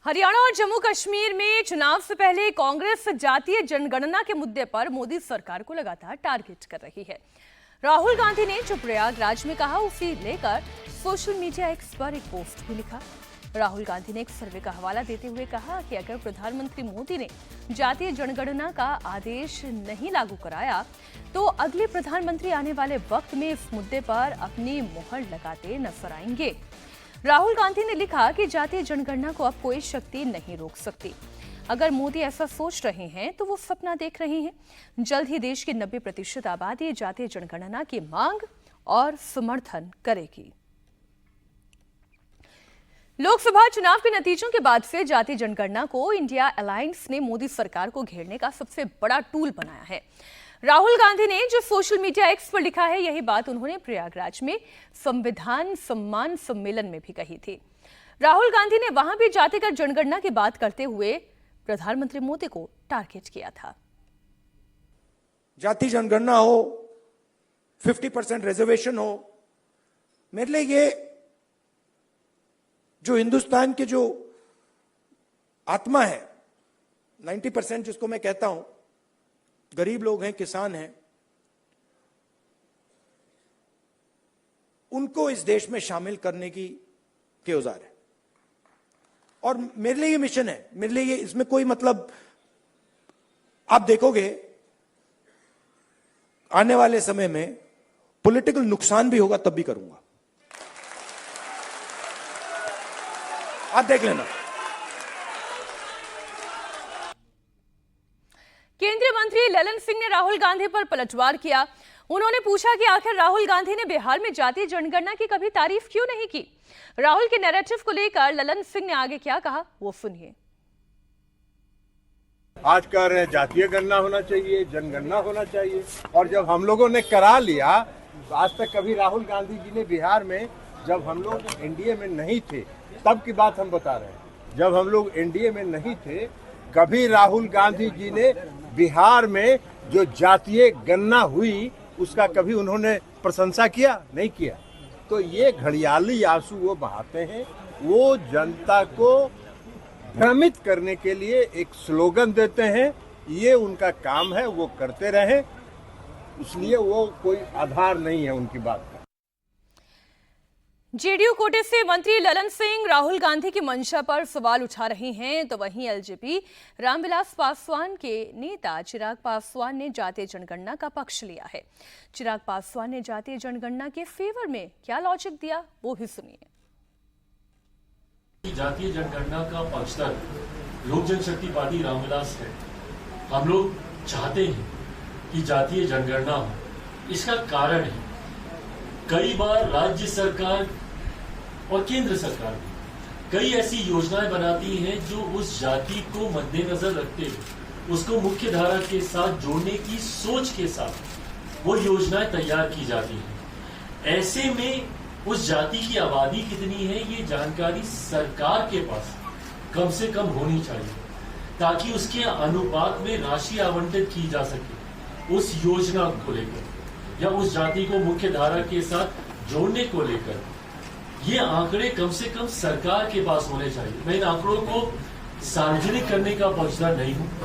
हरियाणा और जम्मू कश्मीर में चुनाव से पहले कांग्रेस जातीय जनगणना के मुद्दे पर मोदी सरकार को लगातार टारगेट कर रही है। राहुल गांधी ने जो प्रयागराज में कहा, उसे लेकर सोशल मीडिया एक्स पर एक पोस्ट भी लिखा। राहुल गांधी ने एक सर्वे का हवाला देते हुए कहा कि अगर प्रधानमंत्री मोदी ने जातीय जनगणना का आदेश नहीं लागू कराया तो अगले प्रधानमंत्री आने वाले वक्त में इस मुद्दे पर अपनी मुहर लगाते नजर आएंगे। राहुल गांधी ने लिखा कि जातीय जनगणना को अब कोई शक्ति नहीं रोक सकती। अगर मोदी ऐसा सोच रहे हैं तो वो सपना देख रहे हैं। जल्द ही देश की 90% आबादी जातीय जनगणना की मांग और समर्थन करेगी। लोकसभा चुनाव के नतीजों के बाद से जातीय जनगणना को इंडिया अलायंस ने मोदी सरकार को घेरने का सबसे बड़ा टूल बनाया है। राहुल गांधी ने जो सोशल मीडिया एक्स पर लिखा है, यही बात उन्होंने प्रयागराज में संविधान सम्मान सम्मेलन में भी कही थी। राहुल गांधी ने वहां भी जातिगत जनगणना की बात करते हुए प्रधानमंत्री मोदी को टारगेट किया था। जाति जनगणना हो, 50% रिजर्वेशन हो, मेरे लिए ये जो हिंदुस्तान के जो आत्मा है, 90% जिसको मैं कहता हूं, गरीब लोग हैं, किसान हैं, उनको इस देश में शामिल करने के औजार है। और मेरे लिए ये मिशन है, मेरे लिए ये, इसमें कोई मतलब, आप देखोगे आने वाले समय में पॉलिटिकल नुकसान भी होगा तब भी करूंगा, आप देख लेना। केंद्रीय मंत्री ललन सिंह ने राहुल गांधी पर पलटवार किया। उन्होंने पूछा कि आखिर राहुल गांधी ने बिहार में जातीय जनगणना की कभी तारीफ क्यों नहीं की। राहुल के नैरेटिव को लेकर ललन सिंह ने आगे क्या कहा, वो सुनिए। आज कह रहे हैं जातीय गणना होना चाहिए, जनगणना होना चाहिए, और जब हम लोगों ने करा लिया, आज तक कभी राहुल गांधी जी ने बिहार में, जब हम लोग एनडीए में नहीं थे तब की बात हम बता रहे हैं, जब हम लोग एनडीए में नहीं थे कभी राहुल गांधी जी ने बिहार में जो जातीय गणना हुई उसका कभी उन्होंने प्रशंसा किया? नहीं किया। तो ये घड़ियाली आंसू वो बहाते हैं, वो जनता को भ्रमित करने के लिए एक स्लोगन देते हैं, ये उनका काम है, वो करते रहें, इसलिए वो कोई आधार नहीं है उनकी बात का। जेडीयू कोटे से मंत्री ललन सिंह राहुल गांधी की मंशा पर सवाल उठा रहे हैं, तो वहीं एलजेपी रामविलास पासवान के नेता चिराग पासवान ने जातीय जनगणना का पक्ष लिया है। चिराग पासवान ने जातीय जनगणना के फेवर में क्या लॉजिक दिया, वो भी सुनिए। जातीय जनगणना का पक्षधर लोक जनशक्ति पार्टी रामविलास है। हम लोग चाहते हैं कि जातीय जनगणना हो। इसका कारण है, कई बार राज्य सरकार और केंद्र सरकार कई ऐसी योजनाएं बनाती हैं जो उस जाति को मद्देनजर रखते हुए उसको मुख्य धारा के साथ जोड़ने की सोच के साथ वो योजनाएं तैयार की जाती हैं। ऐसे में उस जाति की आबादी कितनी है, ये जानकारी सरकार के पास कम से कम होनी चाहिए, ताकि उसके अनुपात में राशि आवंटित की जा सके उस योजना को लेकर या उस जाति को मुख्य धारा के साथ जोड़ने को लेकर। ये आंकड़े कम से कम सरकार के पास होने चाहिए। मैं इन आंकड़ों को सार्वजनिक करने का पक्षधर नहीं हूं।